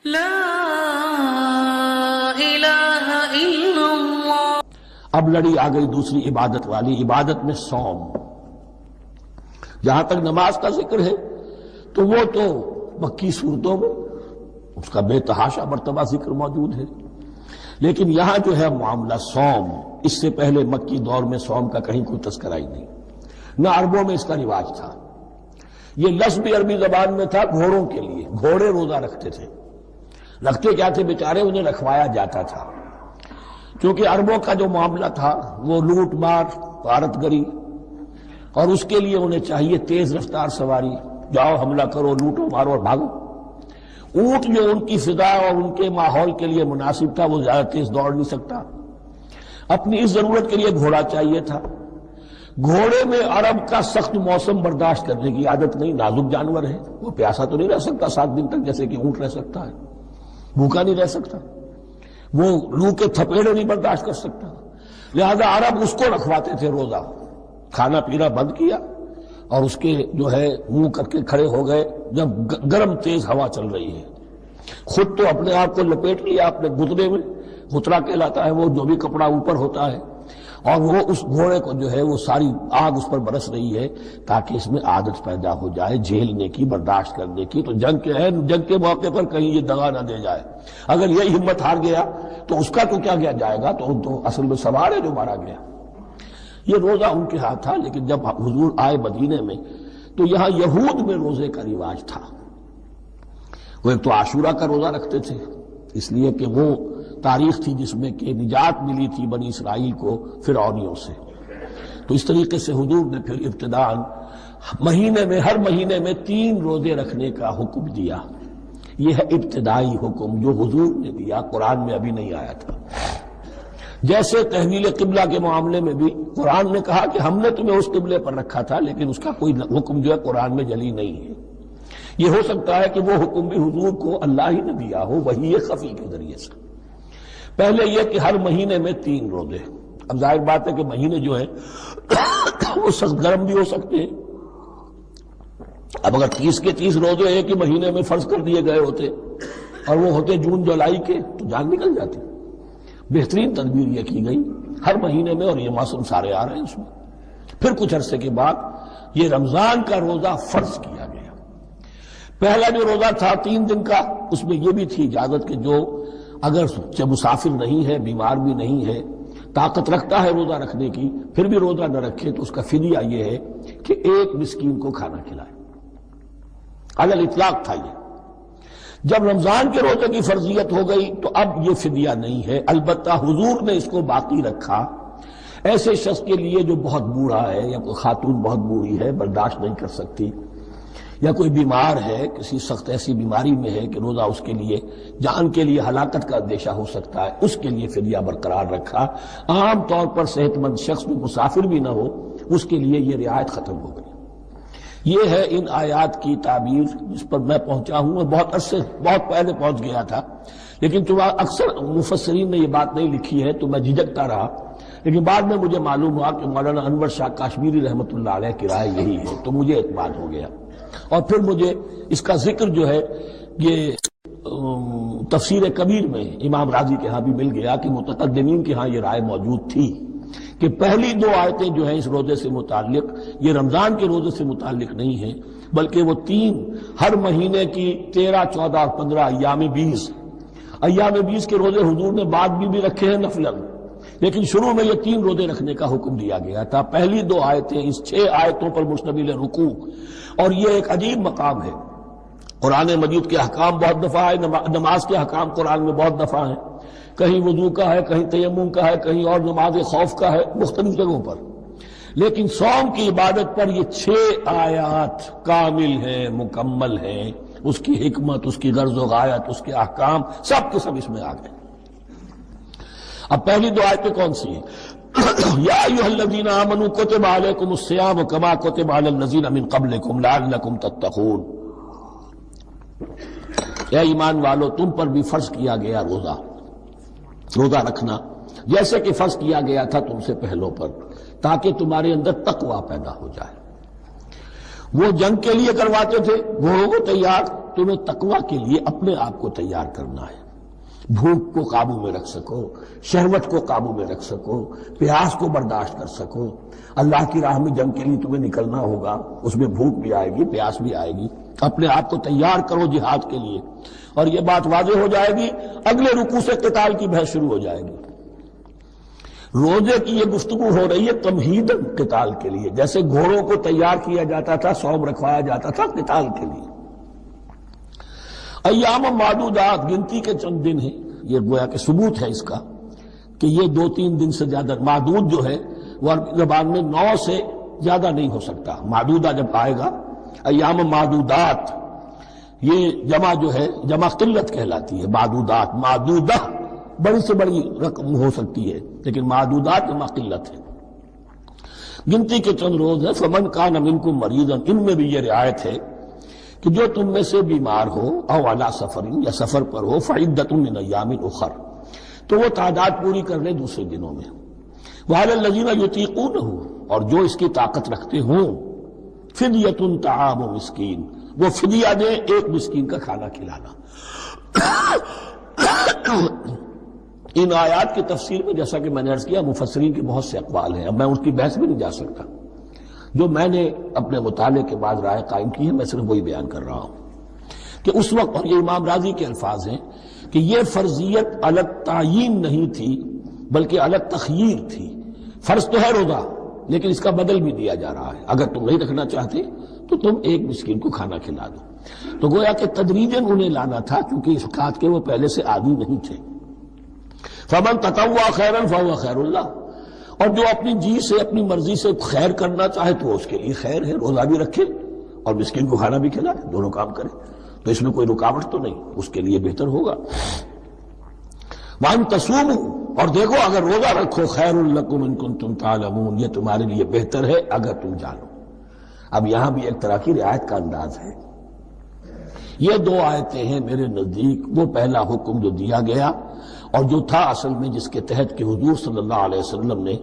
لا الہ الا اللہ۔ اب لڑی آ گئی دوسری عبادت والی، عبادت میں صوم۔ جہاں تک نماز کا ذکر ہے تو وہ تو مکی صورتوں میں اس کا بے تحاشا مرتبہ ذکر موجود ہے، لیکن یہاں جو ہے معاملہ صوم، اس سے پہلے مکی دور میں صوم کا کہیں کوئی تذکرہ ہی نہیں، نہ عربوں میں اس کا رواج تھا۔ یہ لفظ بھی عربی زبان میں تھا گھوڑوں کے لیے، گھوڑے روزہ رکھتے تھے۔ رکھتے کیا تھے بیچارے؟ انہیں رکھوایا جاتا تھا، کیونکہ عربوں کا جو معاملہ تھا وہ لوٹ مار، غارت گری، اور اس کے لیے انہیں چاہیے تیز رفتار سواری، جاؤ حملہ کرو، لوٹو مارو اور بھاگو۔ اونٹ جو ان کی فضا اور ان کے ماحول کے لیے مناسب تھا وہ زیادہ تیز دوڑ نہیں سکتا، اپنی اس ضرورت کے لیے گھوڑا چاہیے تھا۔ گھوڑے میں عرب کا سخت موسم برداشت کرنے کی عادت نہیں، نازک جانور ہے، وہ پیاسا تو نہیں رہ سکتا 7 دن تک جیسے کہ اونٹ رہ سکتا ہے، بھوکا نہیں رہ سکتا، وہ لو کے تھپیڑے نہیں برداشت کر سکتا، لہذا عرب اس کو رکھواتے تھے روزہ۔ کھانا پینا بند کیا اور اس کے جو ہے منہ کر کے کھڑے ہو گئے جب گرم تیز ہوا چل رہی ہے، خود تو اپنے آپ کو لپیٹ لیا اپنے گھتنے میں، گھترا کہلاتا ہے وہ جو بھی کپڑا اوپر ہوتا ہے، اور وہ اس گھوڑے کو جو ہے وہ ساری آگ اس پر برس رہی ہے تاکہ اس میں عادت پیدا ہو جائے جھیلنے کی، برداشت کرنے کی۔ تو جنگ کے موقع پر کہیں یہ دغا نہ دے جائے، اگر یہ ہمت ہار گیا تو اس کا تو کیا کیا جائے گا، تو اصل میں سوار ہے جو مارا گیا۔ یہ روزہ ان کے ہاتھ تھا، لیکن جب حضور آئے مدینے میں تو یہاں یہود میں روزے کا رواج تھا۔ وہ ایک تو عاشورہ کا روزہ رکھتے تھے، اس لیے کہ وہ تاریخ تھی جس میں کہ نجات ملی تھی بنی اسرائیل کو فرعونیوں سے۔ تو اس طریقے سے حضور نے پھر ابتداءً مہینے میں ہر مہینے میں 3 روزے رکھنے کا حکم دیا۔ یہ ہے ابتدائی حکم جو حضور نے دیا، قرآن میں ابھی نہیں آیا تھا۔ جیسے تحویل قبلہ کے معاملے میں بھی قرآن نے کہا کہ ہم نے تمہیں اس قبلے پر رکھا تھا، لیکن اس کا کوئی حکم جو ہے قرآن میں جلی نہیں ہے۔ یہ ہو سکتا ہے کہ وہ حکم بھی حضور کو اللہ ہی نے دیا ہو، وحی خفی کے ذریعے سے۔ پہلے یہ کہ ہر مہینے میں 3 روزے۔ اب ظاہر بات ہے کہ مہینے جو ہیں وہ سخت گرم بھی ہو سکتے ہیں۔ اب اگر 30 کے 30 روزے ایک ہی مہینے میں فرض کر دیے گئے ہوتے اور وہ ہوتے جون جولائی کے تو جان نکل جاتی۔ بہترین تدبیر یہ کی گئی ہر مہینے میں، اور یہ موسم سارے آ رہے ہیں اس میں۔ پھر کچھ عرصے کے بعد یہ رمضان کا روزہ فرض کیا گیا۔ پہلا جو روزہ تھا 3 دن کا، اس میں یہ بھی تھی اجازت کہ جو اگر مسافر نہیں ہے، بیمار بھی نہیں ہے، طاقت رکھتا ہے روزہ رکھنے کی، پھر بھی روزہ نہ رکھے تو اس کا فدیہ یہ ہے کہ 1 مسکین کو کھانا کھلائے۔ علی الاطلاق تھا یہ۔ جب رمضان کے روزے کی فرضیت ہو گئی تو اب یہ فدیہ نہیں ہے، البتہ حضور نے اس کو باقی رکھا ایسے شخص کے لیے جو بہت بوڑھا ہے، یا کوئی خاتون بہت بوڑھی ہے برداشت نہیں کر سکتی، یا کوئی بیمار ہے، کسی سخت ایسی بیماری میں ہے کہ روزہ اس کے لیے جان کے لیے ہلاکت کا اندیشہ ہو سکتا ہے، اس کے لیے فدیہ برقرار رکھا۔ عام طور پر صحت مند شخص بھی مسافر بھی نہ ہو اس کے لیے یہ رعایت ختم ہو گئی۔ یہ ہے ان آیات کی تعبیر جس پر میں پہنچا ہوں، اور بہت عرصے بہت پہلے پہنچ گیا تھا، لیکن چونکہ اکثر مفسرین نے یہ بات نہیں لکھی ہے تو میں جھجکتا رہا، لیکن بعد میں مجھے معلوم ہوا کہ مولانا انور شاہ کاشمیری رحمۃ اللہ علیہ کی رائے یہی ہے، تو مجھے اعتماد ہو گیا۔ اور پھر مجھے اس کا ذکر جو ہے یہ تفسیر کبیر میں امام راضی کے ہاں بھی مل گیا کہ متقدمین کے ہاں یہ رائے موجود تھی کہ پہلی 2 آیتیں جو ہیں اس روزے سے متعلق یہ رمضان کے روزے سے متعلق نہیں ہیں، بلکہ وہ 3 ہر مہینے کی 13، 14 اور 15 ایام 20 کے روزے حضور نے بعد بھی رکھے ہیں نفلاً، لیکن شروع میں یہ 3 روزے رکھنے کا حکم دیا گیا تھا۔ پہلی 2 آیتیں اس 6 آیتوں پر مشتمل رکوع، اور یہ ایک عجیب مقام ہے۔ قرآن مجید کے احکام بہت دفعہ ہے، نماز کے احکام قرآن میں بہت دفعہ ہیں، کہیں وضو کا ہے، کہیں تیمم کا ہے، کہیں اور نماز خوف کا ہے، مختلف جگہوں پر، لیکن صوم کی عبادت پر یہ 6 آیات کامل ہیں، مکمل ہیں، اس کی حکمت، اس کی غرض و غایت، اس کے احکام سب کے سب اس میں آ گئے۔ اب پہلی 2 آیتیں کون سی ہیں؟ یا ایھا الذین آمنوا کتب علیکم الصیام کما کتب علی الذین من قبلکم لعلکم تتقون۔ اے ایمان والو، تم پر بھی فرض کیا گیا روزہ رکھنا، جیسے کہ فرض کیا گیا تھا تم سے پہلوں پر، تاکہ تمہارے اندر تقویٰ پیدا ہو جائے۔ وہ جنگ کے لیے کرواتے تھے گھوڑوں کو تیار، تمہیں تقوی کے لیے اپنے آپ کو تیار کرنا ہے، بھوک کو قابو میں رکھ سکو، شہوت کو قابو میں رکھ سکو، پیاس کو برداشت کر سکو۔ اللہ کی راہ میں جنگ کے لیے تمہیں نکلنا ہوگا، اس میں بھوک بھی آئے گی، پیاس بھی آئے گی، اپنے آپ کو تیار کرو جہاد کے لیے۔ اور یہ بات واضح ہو جائے گی، اگلے رکوع سے قتال کی بحث شروع ہو جائے گی۔ روزے کی یہ گفتگو ہو رہی ہے تمہیداً قتال کے لیے، جیسے گھوڑوں کو تیار کیا جاتا تھا، صوم رکھوایا جاتا تھا قتال کے لیے۔ ایام معدودات، گنتی کے چند دن ہیں، یہ گویا کہ ثبوت ہے اس کا کہ یہ 2-3 دن سے زیادہ، معدود جو ہے وہ عربی زبان میں 9 سے زیادہ نہیں ہو سکتا۔ معدودہ جب آئے گا، ایام معدودات، یہ جمع جو ہے جمع قلت کہلاتی ہے۔ معدودات، معدودہ بڑی سے بڑی رقم ہو سکتی ہے، لیکن معدودات جمع قلت ہے۔ گنتی کے چند روز ہیں۔ فمن کان منکم مریضا، ان میں بھی یہ رعایت ہے کہ جو تم میں سے بیمار ہو، او علی سفر، یا سفر پر ہو، فعدۃ من ایام اخر، تو وہ تعداد پوری کر لے دوسرے دنوں میں۔ وعلی الذین یطیقونہ، اور جو اس کی طاقت رکھتے ہوں، فدیۃ طعام مسکین، وہ فدیہ دے، ایک مسکین کا کھانا کھلانا۔ ان آیات کی تفسیر میں جیسا کہ میں نے عرض کیا، مفسرین کے بہت سے اقوال ہیں، اب میں اس کی بحث بھی نہیں جا سکتا۔ جو میں نے اپنے مطالعے کے بعد رائے قائم کی ہے، میں صرف وہی بیان کر رہا ہوں کہ اس وقت، اور یہ امام راضی کے الفاظ ہیں، کہ یہ فرضیت الگ تعیین نہیں تھی بلکہ الگ تخییر تھی۔ فرض تو ہے روزہ، لیکن اس کا بدل بھی دیا جا رہا ہے، اگر تم نہیں رکھنا چاہتے تو تم ایک مسکین کو کھانا کھلا دو۔ تو گویا کہ تدریجاً انہیں لانا تھا، کیونکہ اس بات کے وہ پہلے سے عادی نہیں تھے۔ فمن تطوع خیرا فهو خیر اللہ، اور جو اپنی جی سے، اپنی مرضی سے خیر کرنا چاہے تو اس کے لیے خیر ہے، روزہ بھی رکھے اور مسکین کو کھانا بھی کھلائے، دونوں کام کرے، تو اس میں کوئی رکاوٹ تو نہیں، اس کے لیے بہتر ہوگا۔ وَأَن تَصُومُوا، اور دیکھو اگر روزہ رکھو، خیر لکم ان کنتم تعلمون، یہ تمہارے لیے بہتر ہے اگر تم جانو۔ اب یہاں بھی ایک طرح کی رعایت کا انداز ہے۔ یہ 2 آیتیں ہیں میرے نزدیک وہ پہلا حکم جو دیا گیا، اور جو تھا اصل میں جس کے تحت کہ حضور صلی اللہ علیہ وسلم نے،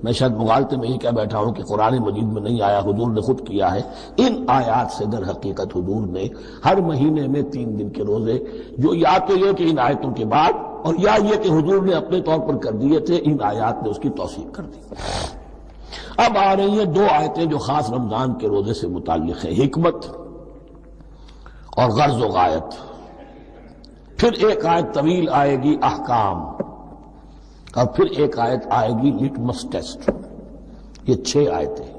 میں شاید مغالطے میں یہ کہہ بیٹھا ہوں کہ قرآن مجید میں نہیں آیا، حضور نے خود کیا ہے، ان آیات سے در حقیقت حضور نے ہر مہینے میں 3 دن کے روزے، جو یا تو یہ کہ ان آیتوں کے بعد، اور یا یہ کہ حضور نے اپنے طور پر کر دیے تھے، ان آیات نے اس کی توثیق کر دی۔ اب آ رہی ہیں 2 آیتیں جو خاص رمضان کے روزے سے متعلق ہیں، حکمت اور غرض و غایت۔ پھر ایک آیت طویل آئے گی، احکام، اور پھر ایک آیت آئے گی لٹمس ٹیسٹ۔ یہ 6 آیتیں۔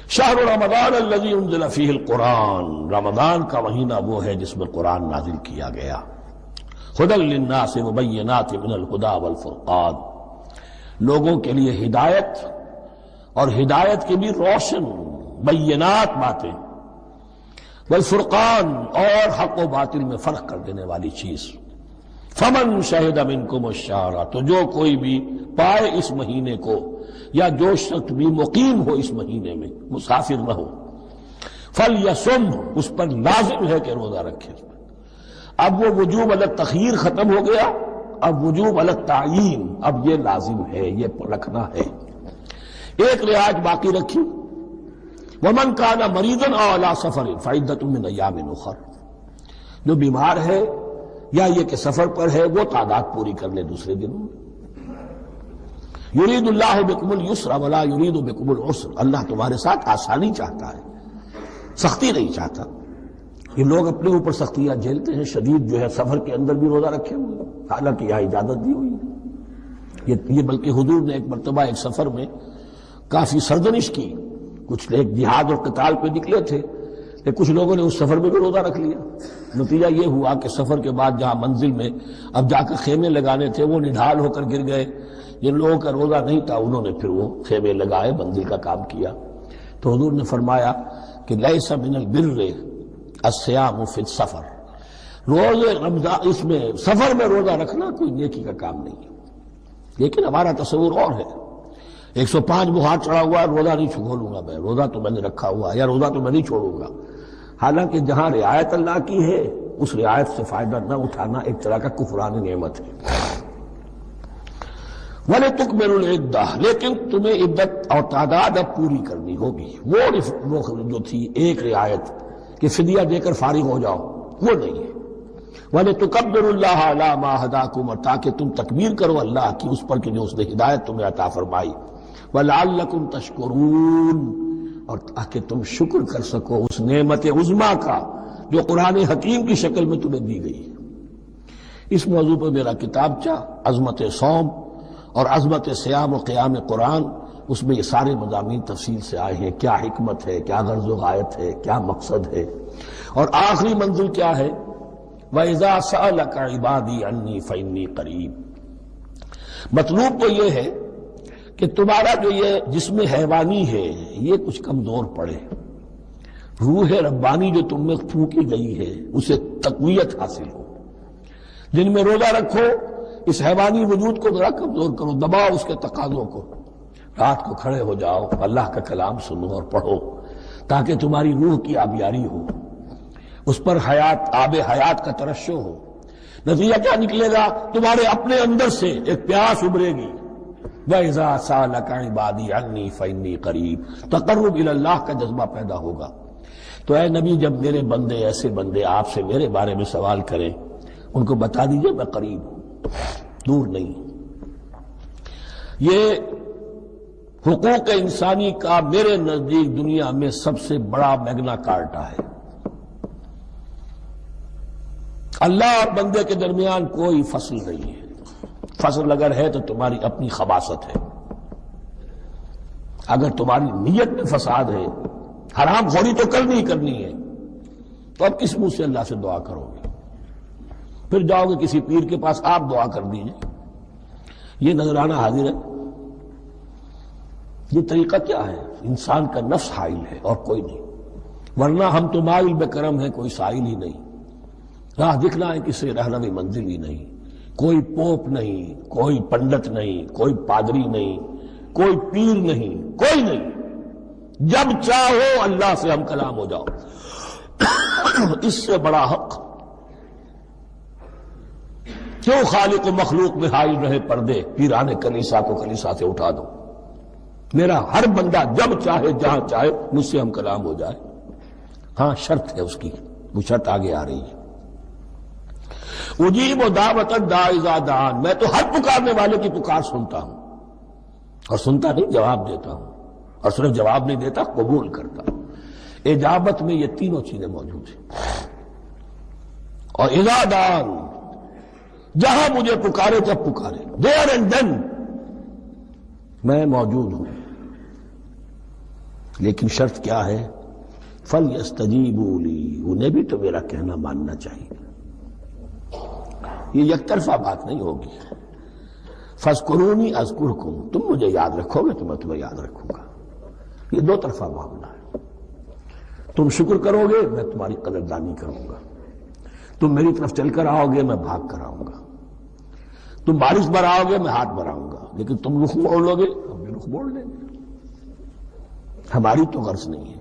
شہر رمضان الذی انزل فیہ القرآن، رمضان کا مہینہ وہ ہے جس میں قرآن نازل کیا گیا۔ ھدی للناس وبینات من الھدی والفرقان، لوگوں کے لیے ہدایت، اور ہدایت کی بھی روشن بینات باتیں، والفرقان، اور حق و باطل میں فرق کر دینے والی چیز۔ فمن شہد منکم الشہر، تو جو کوئی بھی پائے اس مہینے کو، یا جو شخص بھی مقیم ہو اس مہینے میں، مسافر نہ ہو، فلیصم، اس پر لازم ہے کہ روزہ رکھے۔ اب وہ وجوب علی التخییر ختم ہو گیا، اب وجوب علی التعیین، اب یہ لازم ہے، یہ رکھنا ہے۔ ایک رعایت باقی رکھی، ومن کان مریضا او علی سفر فعدۃ من ایام اخر، جو بیمار ہے یا یہ کہ سفر پر ہے، وہ تعداد پوری کر لے دوسرے دنوں میں۔ یرید اللہ بکم اليسر ولا یرید بکم العسر، اللہ تمہارے ساتھ آسانی چاہتا ہے، سختی نہیں چاہتا۔ یہ لوگ اپنے اوپر سختیاں جھیلتے ہیں، شدید جو ہے سفر کے اندر بھی روزہ رکھے ہوئے، حالانکہ یہاں اجازت دی ہوئی ہے۔ یہ بلکہ حضور نے ایک مرتبہ ایک سفر میں کافی سرزنش کی، کچھ ایک جہاد اور قتال پہ نکلے تھے، کہ کچھ لوگوں نے اس سفر میں بھی روزہ رکھ لیا۔ نتیجہ یہ ہوا کہ سفر کے بعد جہاں منزل میں اب جا کر خیمے لگانے تھے، وہ نڈھال ہو کر گر گئے۔ جن لوگوں کا روزہ نہیں تھا انہوں نے پھر وہ خیمے لگائے، منزل کا کام کیا۔ تو حضور نے فرمایا کہ لیس من البر الصیام فی السفر، روزے رمضان، اس میں سفر میں روزہ رکھنا کوئی نیکی کا کام نہیں ہے۔ لیکن ہمارا تصور اور ہے، 105 بخار چڑھا ہوا ہے، روزہ نہیں چھوڑوں گا میں، روزہ تو میں نے رکھا ہوا ہے، یا روزہ تو میں نہیں چھوڑوں گا۔ حالانکہ جہاں رعایت اللہ کی ہے، اس رعایت سے فائدہ نہ اٹھانا ایک طرح کا کفران نعمت ہے۔ وَلِتُكْمِلُوا الْعِدَّةَ، لیکن تمہیں عدت اور تعداد اب پوری کرنی ہوگی۔ وہ جو تھی ایک رعایت کہ فدیہ دے کر فارغ ہو جاؤ، وہ نہیں ہے۔ وَلِتُكَبِّرُوا اللَّهَ عَلَىٰ مَا هَدَاكُمْ، اور تاکہ تم تکبیر کرو اللہ کی اس پر کہ جو اس نے ہدایت تمہیں عطا فرمائی، وَلَعَلَّكُمْ تَشْكُرُونَ، اور تاکہ تم شکر کر سکو اس نعمت عظمیٰ کا جو قرآن حکیم کی شکل میں تمہیں دی گئی ہے۔ اس موضوع پر میرا کتابچہ عظمت صوم اور عظمت صیام و قیام قرآن، اس میں یہ سارے مضامین تفصیل سے آئے ہیں، کیا حکمت ہے، کیا غرض و غایت ہے، کیا مقصد ہے، اور آخری منزل کیا ہے، وَإِذَا سَأَلَكَ عِبَادِي عَنِّي فَإِنِّي قَرِيبٌ۔ مطلوب تو یہ ہے کہ تمہارا جو یہ جسم حیوانی ہے یہ کچھ کمزور پڑے، روح ربانی جو تم میں پھونکی گئی ہے اسے تقویت حاصل ہو۔ دن میں روزہ رکھو، اس حیوانی وجود کو ذرا کمزور کرو، دباؤ اس کے تقاضوں کو، رات کو کھڑے ہو جاؤ، اللہ کا کلام سنو اور پڑھو تاکہ تمہاری روح کی آبیاری ہو، اس پر حیات، آب حیات کا ترشح ہو۔ نتیجہ کیا نکلے گا؟ تمہارے اپنے اندر سے ایک پیاس ابھرے گی، وَإِذَا سَأَلَكَ عِبَادِي عَنِّي فَإِنِّي قَرِيبٌ، تقرب الی اللہ کا جذبہ پیدا ہوگا۔ تو اے نبی، جب میرے بندے، ایسے بندے آپ سے میرے بارے میں سوال کریں، ان کو بتا دیجئے میں قریب ہوں، دور نہیں۔ یہ حقوق انسانی کا میرے نزدیک دنیا میں سب سے بڑا میگنا کارٹا ہے۔ اللہ اور بندے کے درمیان کوئی فصل نہیں ہے، فصل اگر ہے تو تمہاری اپنی خباثت ہے۔ اگر تمہاری نیت میں فساد ہے، حرام خوری تو کرنی ہی کرنی ہے، تو اب کس منہ سے اللہ سے دعا کرو گے؟ پھر جاؤ گے کسی پیر کے پاس، آپ دعا کر دیجئے، یہ نذرانہ حاضر ہے؟ یہ طریقہ کیا ہے؟ انسان کا نفس حائل ہے اور کوئی نہیں، ورنہ ہم تو مائل بے کرم ہیں، کوئی سائل ہی نہیں، راہ دکھنا ہے کسی رہنمی منزل ہی نہیں، کوئی پوپ نہیں، کوئی پنڈت نہیں، کوئی پادری نہیں، کوئی پیر نہیں، کوئی نہیں، جب چاہو اللہ سے ہم کلام ہو جاؤ۔ اس سے بڑا حق کیوں خالق و مخلوق میں حائل رہے پردے، پیران کلیسا کو کلیسا سے اٹھا دو، میرا ہر بندہ جب چاہے جہاں چاہے مجھ سے ہم کلام ہو جائے۔ ہاں شرط ہے اس کی، وہ شرط آگے آ رہی ہے، اجیب دعوت الداعی اذا دعان، میں تو ہر پکارنے والے کی پکار سنتا ہوں، اور سنتا نہیں جواب دیتا ہوں، اور صرف جواب نہیں دیتا قبول کرتا ہوں۔ اجابت میں یہ تینوں چیزیں موجود ہیں، اور اذا دعان، جہاں مجھے پکارے جب پکارے، دیر اینڈ دین میں موجود ہوں۔ لیکن شرط کیا ہے؟ فَلْيَسْتَجِيبُوا لِي، انہیں بھی تو میرا کہنا ماننا چاہیے، یہ یک طرفہ بات نہیں ہوگی۔ فَاذْكُرُونِي أَذْكُرْكُمْ، تم مجھے یاد رکھو گے تو میں تمہیں یاد رکھوں گا، یہ دو طرفہ معاملہ ہے۔ تم شکر کرو گے میں تمہاری قدردانی کروں گا، تم میری طرف چل کر آؤ گے میں بھاگ کر آؤں گا، تم بارش بڑھاؤ گے میں ہاتھ بڑھاؤں گا، لیکن تم رخ موڑ لو گے ہم بھی رخ موڑ لیں گے۔ ہماری تو غرض نہیں ہے،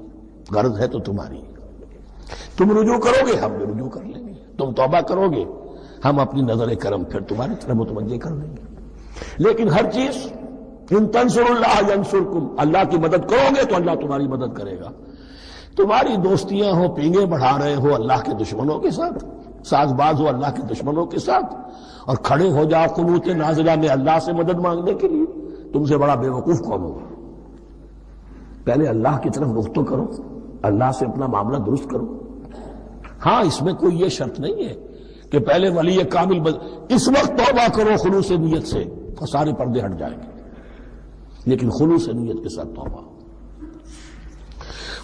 غرض ہے تو تمہاری، تم رجوع کرو گے ہم بھی رجوع کر لیں گے، تم توبہ کرو گے ہم اپنی نظر کرم پھر تمہاری طرف متوجہ کر لیں گے۔ لیکن ہر چیز ان تنصروا اللہ ینصرکم، اللہ کی مدد کرو گے تو اللہ تمہاری مدد کرے گا۔ تمہاری دوستیاں ہو، پینگے بڑھا رہے ہو اللہ کے دشمنوں کے ساتھ، ساز باز ہو اللہ کے دشمنوں کے ساتھ، اور کھڑے ہو جاؤ قنوت نازلہ میں اللہ سے مدد مانگنے کے لیے، تم سے بڑا بے وقوف کون ہوگا؟ پہلے اللہ کی طرف رخ تو کرو، اللہ سے اپنا معاملہ درست کرو۔ ہاں اس میں کوئی یہ شرط نہیں ہے کہ پہلے ولی کامل اس وقت توبہ کرو خلوص نیت سے اور سارے پردے ہٹ جائیں گے، لیکن خلوص نیت کے ساتھ توبہ۔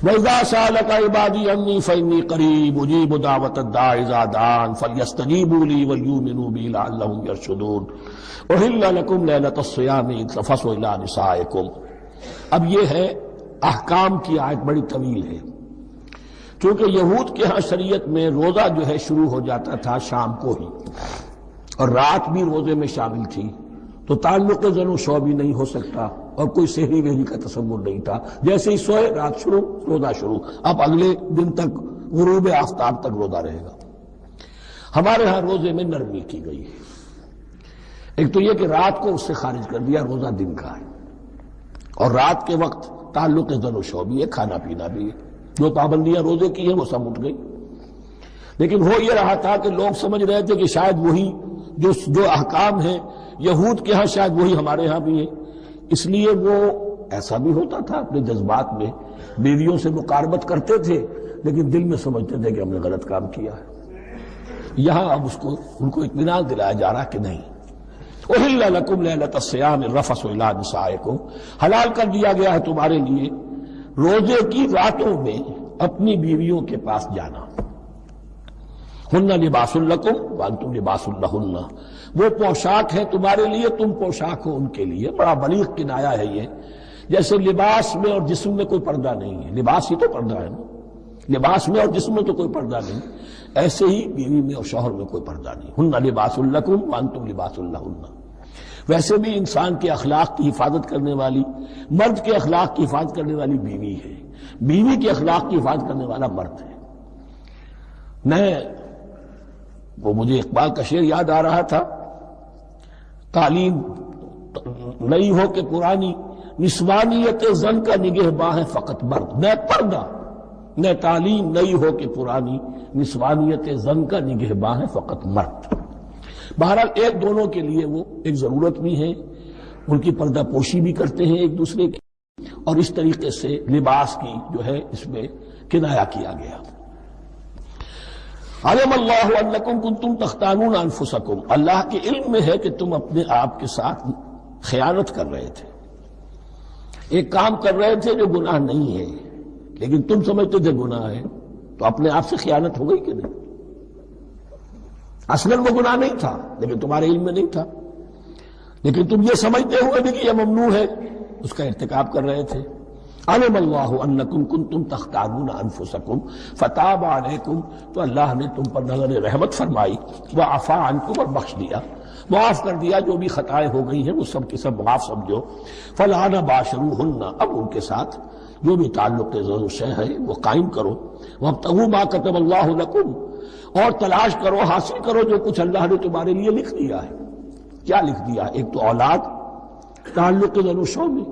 وَإِذَا سَأَلَكَ عِبَادِي عَنِّي فَإِنِّي قَرِيبٌ أُجِيبُ دَعْوَةَ الدَّاعِ إِذَا دَعَانِ فَلْيَسْتَجِيبُوا لِي وَلْيُؤْمِنُوا بِي لَعَلَّهُمْ يَرْشُدُونَ أُحِلَّ لَكُمْ لَيْلَةَ الصِّيَامِ إِذْ تَفَضُّلُوا إِلَىٰ نِسَائِكُمْ۔ اب یہ ہے احکام کی آیت، بڑی طویل ہے، چونکہ یہود کے ہاں شریعت میں روزہ جو ہے شروع ہو جاتا تھا شام کو ہی، اور رات بھی روزے میں شامل تھی، تو تعلق زن و شو بھی نہیں ہو سکتا، اور کوئی سحری وحری کا تصور نہیں تھا، جیسے ہی سوئے رات شروع روزہ شروع، اب اگلے دن تک غروب آفتاب تک روزہ رہے گا۔ ہمارے ہاں روزے میں نرمی کی گئی ہے، ایک تو یہ کہ رات کو اس سے خارج کر دیا، روزہ دن کا ہے، اور رات کے وقت تعلق زن و شو بھی ہے، کھانا پینا بھی ہے، جو پابندیاں روزے کی ہیں وہ سب اٹھ گئی. لیکن ہو یہ رہا تھا کہ لوگ سمجھ رہے تھے کہ شاید وہی جو احکام ہیں یہود کے ہاں شاید وہی ہمارے ہاں بھی ہیں. اس لیے وہ ایسا بھی ہوتا تھا اپنے جذبات میں بیویوں سے مقاربت کرتے تھے لیکن دل میں سمجھتے تھے کہ ہم نے غلط کام کیا ہے. یہاں اب ان کو اطمینان دلایا جا رہا کہ نہیں. احل لکم لیلۃ الصیام الرفث الی نسائکم، حلال کر دیا گیا ہے تمہارے لیے روزے کی راتوں میں اپنی بیویوں کے پاس جانا. ہن لباس لکم وانتم لباس لہن، وہ پوشاک ہے تمہارے لیے، تم پوشاک ہو ان کے لیے. بڑا بلیغ کنایا ہے یہ. جیسے لباس میں اور جسم میں کوئی پردہ نہیں ہے، لباس ہی تو پردہ ہے نا، لباس میں اور جسم میں تو کوئی پردہ نہیں، ایسے ہی بیوی میں اور شوہر میں کوئی پردہ نہیں. ہن لباس لکم وانتم لباس لہن. ویسے بھی انسان کے اخلاق کی حفاظت کرنے والی، مرد کے اخلاق کی حفاظت کرنے والی بیوی ہے، بیوی کے اخلاق کی حفاظت کرنے والا مرد ہے. وہ مجھے اقبال کا شعر یاد آ رہا تھا، تعلیم نئی ہو کہ پرانی، نسوانیت زن کا نگہباں ہے فقط مرد. نہ پردہ نہ تعلیم نئی ہو کہ پرانی، نسوانیت زن کا نگہباں ہے فقط مرد. بہرحال ایک دونوں کے لیے وہ ایک ضرورت بھی ہے، ان کی پردہ پوشی بھی کرتے ہیں ایک دوسرے کی، اور اس طریقے سے لباس کی جو ہے اس میں کنایا کیا گیا. علم اللہ انکم کنتم تختانون انفسکم، اللہ کے علم میں ہے کہ تم اپنے آپ کے ساتھ خیانت کر رہے تھے، ایک کام کر رہے تھے جو گناہ نہیں ہے لیکن تم سمجھتے تھے گناہ ہے، تو اپنے آپ سے خیانت ہو گئی کہ نہیں؟ اصلاً وہ گناہ نہیں تھا لیکن تمہارے علم میں نہیں تھا، لیکن تم یہ سمجھتے ہوئے بھی کہ یہ ممنوع ہے اس کا ارتکاب کر رہے تھے. علم اللہ انکم کنتم تختانون انفسکم فتاب علیکم، تو اللہ نے تم پر نظر رحمت فرمائی، وعفا عنکم، اور بخش دیا، معاف کر دیا. جو بھی خطائیں ہو گئی ہیں وہ سب کے سب معاف سمجھو. فالآن باشروہن، اب ان کے ساتھ جو بھی تعلق ضرور شے ہے وہ قائم کرو. وابتغوا ما کتب اللہ لکم، اور تلاش کرو، حاصل کرو جو کچھ اللہ نے تمہارے لیے لکھ دیا ہے. کیا لکھ دیا؟ ایک تو اولاد، تعلق ضرور شو میں،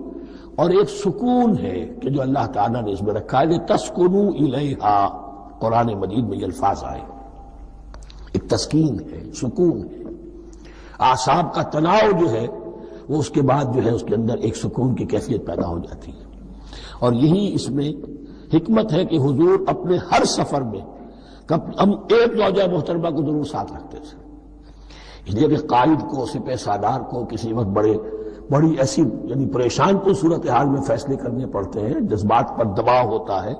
اور ایک سکون ہے کہ جو اللہ تعالیٰ نے اس میں رکھا ہے، لِتَسْكُنُوا إِلَيْهَا، قرآن مجید میں یہ الفاظ آئے. ایک تسکین ہے، سکون ہے، اعصاب کا تناؤ جو ہے وہ اس کے بعد جو ہے اس کے اندر ایک سکون کی کیفیت پیدا ہو جاتی ہے. اور یہی اس میں حکمت ہے کہ حضور اپنے ہر سفر میں ہم ایک زوجہ محترمہ کو ضرور ساتھ رکھتے تھے. اس لیے کہ قائد کو، سپہ سالار کو کسی وقت بڑی ایسی یعنی پریشان کن صورتحال میں فیصلے کرنے پڑتے ہیں، جذبات پر دباؤ ہوتا ہے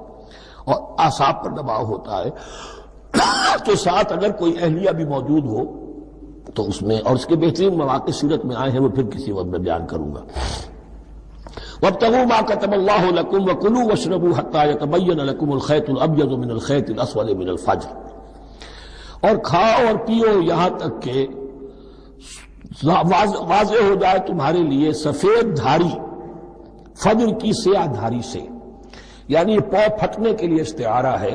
اور اعصاب پر دباؤ ہوتا ہے، تو ساتھ اگر کوئی اہلیہ بھی موجود ہو تو اس میں، اور اس کے بہترین مواقع سیرت میں آئے ہیں، وہ پھر کسی وقت میں بیان کروں گا. وابتغوا ما كتب الله لكم وكلوا واشربوا حتى يتبين لكم الخيط الابيض من الخيط الاسود من الفجر، اور کھاؤ اور پیو یہاں تک کہ واضح ہو جائے تمہارے لیے سفید دھاری فجر کی سیاہ دھاری سے. یعنی یہ پاؤں پھٹنے کے لیے استعارہ ہے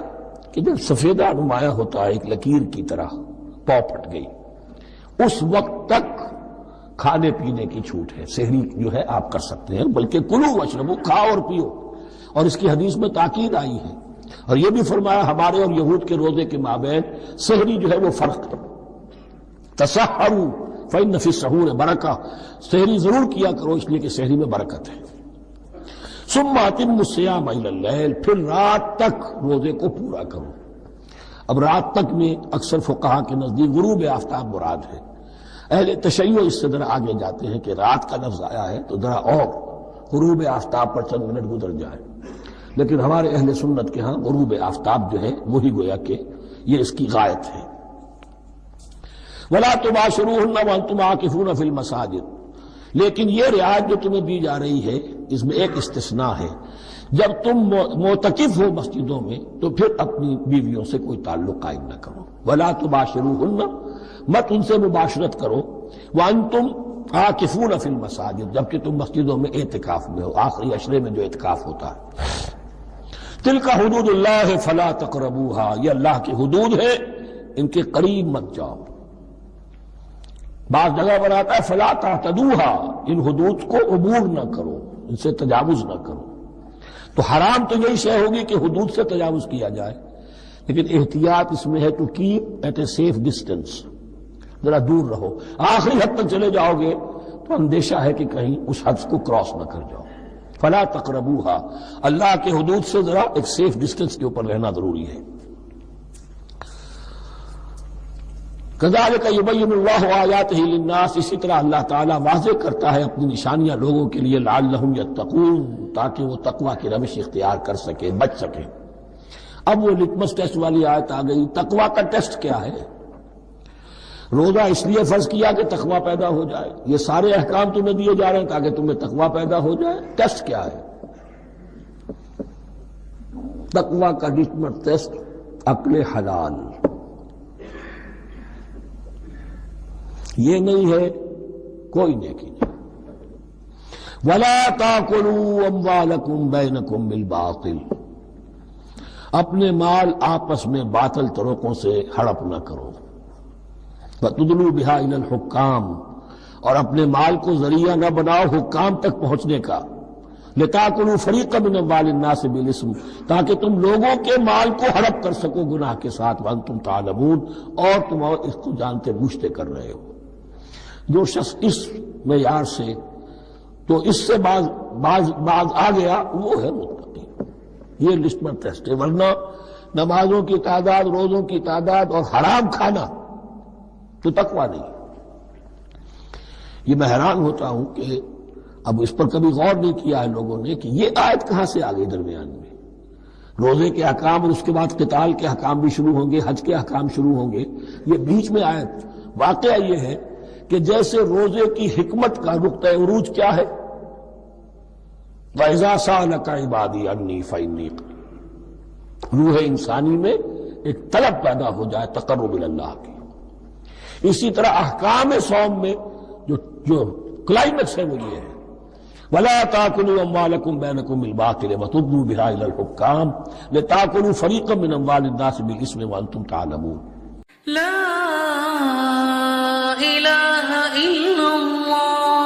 کہ جب سفیدہ نمایاں ہوتا ہے ایک لکیر کی طرح، پاؤں پھٹ گئی، اس وقت تک کھانے پینے کی چھوٹ ہے. سحری جو ہے آپ کر سکتے ہیں، بلکہ کلو واشربو، کھاؤ اور پیو. اور اس کی حدیث میں تاکید آئی ہے، اور یہ بھی فرمایا ہمارے اور یہود کے روزے کے مابین سحری جو ہے وہ فرق ہے. تسحروا فإن فی السحور برکہ، سحری ضرور کیا کرو اس لیے کہ سحری میں برکت ہے. ثم اتموا الصیام الی اللیل، پھر رات تک روزے کو پورا کرو. اب رات تک میں اکثر فقہا کے نزدیک غروب آفتاب مراد ہے. اہل تشیع اس سے ذرا آگے جاتے ہیں کہ رات کا لفظ آیا ہے تو ذرا اور غروب آفتاب پر چند منٹ گزر جائے، لیکن ہمارے اہل سنت کے ہاں غروب آفتاب جو ہے وہی گویا کہ یہ اس کی غایت ہے. وَلَا تُبَاشِرُوهُنَّ وَأَنْتُمْ عَاكِفُونَ فِي الْمَسَاجِدِ، لیکن یہ رعایت جو تمہیں دی جا رہی ہے اس میں ایک استثناء ہے. جب تم معتکف ہو مسجدوں میں تو پھر اپنی بیویوں سے کوئی تعلق قائم نہ کرو. وَلَا تُبَاشِرُوهُنَّ، مت ان سے مباشرت کرو. وَأَنْتُمْ عَاكِفُونَ فِي الْمَسَاجِدِ، جبکہ تم مسجدوں میں اعتکاف میں ہو، آخری عشرے میں جو اعتکاف ہوتا ہے. تِلْكَ حُدُودُ اللَّهِ فَلَا تَقْرَبُوهَا، یہ اللہ کی حدود ہے، ان کے قریب مت جاؤ. بعض جگہ پر آتا ہے فَلَا تَعْتَدُوهَا، ان حدود کو عبور نہ کرو، ان سے تجاوز نہ کرو. تو حرام تو یہی شے ہوگی کہ حدود سے تجاوز کیا جائے، لیکن احتیاط اس میں ہے to keep at a safe distance, ذرا دور رہو، آخری حد تک چلے جاؤ گے تو اندیشہ ہے کہ کہیں اس حد کو کراس نہ کر جاؤ۔ فلا تقربوها، اللہ کے حدود سے ذرا ایک سیف ڈسٹینس کے اوپر رہنا ضروری ہے۔ کذالک یبین اللہ آیاتہ للناس، اسی طرح اللہ تعالیٰ واضح کرتا ہے اپنی نشانیاں لوگوں کے لیے، لعلہم یتقون، تاکہ وہ تقوی کی روش اختیار کر سکے، بچ سکے۔ اب وہ لٹمس ٹیسٹ والی آیت آ گئی، تقوی کا ٹیسٹ کیا ہے؟ روزہ اس لیے فرض کیا کہ تقوی پیدا ہو جائے، یہ سارے احکام تمہیں دیے جا رہے ہیں تاکہ تمہیں تقوی پیدا ہو جائے۔ ٹیسٹ کیا ہے؟ تقوی کا لٹمس ٹیسٹ عقل حلال، یہ نہیں ہے کوئی نیکی نہیں۔ وَلَا تَأْكُلُوا أَمْوَالَكُمْ بَيْنَكُمْ بِالْبَاطِلِ، اپنے مال آپس میں باطل طریقوں سے ہڑپ نہ کرو۔ وَتُدْلُوا بِهَا إِلَى الْحُكَّامِ، اور اپنے مال کو ذریعہ نہ بناؤ حکام تک پہنچنے کا۔ لِتَأْكُلُوا فَرِيقًا مِنْ أَمْوَالِ النَّاسِ بِالْإِثْمِ، تاکہ تم لوگوں کے مال کو ہڑپ کر سکو گناہ کے ساتھ، وَأَنْتُمْ تَعْلَمُونَ، اور تم اس کو جانتے بوجھتے کر رہے ہو۔ جو شخص اس معیار سے تو اس سے باز آ گیا وہ ہے متقی۔ یہ لسٹ پر ٹیسٹ ہے، ورنہ نمازوں کی تعداد، روزوں کی تعداد اور حرام کھانا تو تقویٰ نہیں۔ یہ میں حیران ہوتا ہوں کہ اب اس پر کبھی غور نہیں کیا ہے لوگوں نے کہ یہ آیت کہاں سے آ گئی درمیان میں۔ روزے کے احکام اور اس کے بعد قتال کے احکام بھی شروع ہوں گے، حج کے احکام شروع ہوں گے، یہ بیچ میں آیت۔ واقعہ یہ ہے کہ جیسے روزے کی حکمت کا نقطہ عروج کیا ہے، وَإِذَا سَأَلَكَ عِبَادِي عَنِّي فَإِنِّي قَرِيبٌ، روح انسانی میں ایک طلب پیدا ہو جائے تقرب اللہ کی۔ اسی طرح احکام صوم میں جو کلائمیکس ہے وہ یہ ہے، وَلَا تَأْكُلُوا أَمْوَالَكُمْ بَيْنَكُمْ بِالْبَاطِلِ وَتُدْلُوا بِهَا إِلَى الْحُكَّامِ لِتَأْكُلُوا فَرِيقًا مِنْ أَمْوَالِ النَّاسِ بِالْإِثْمِ وَأَنْتُمْ تَعْلَمُونَ۔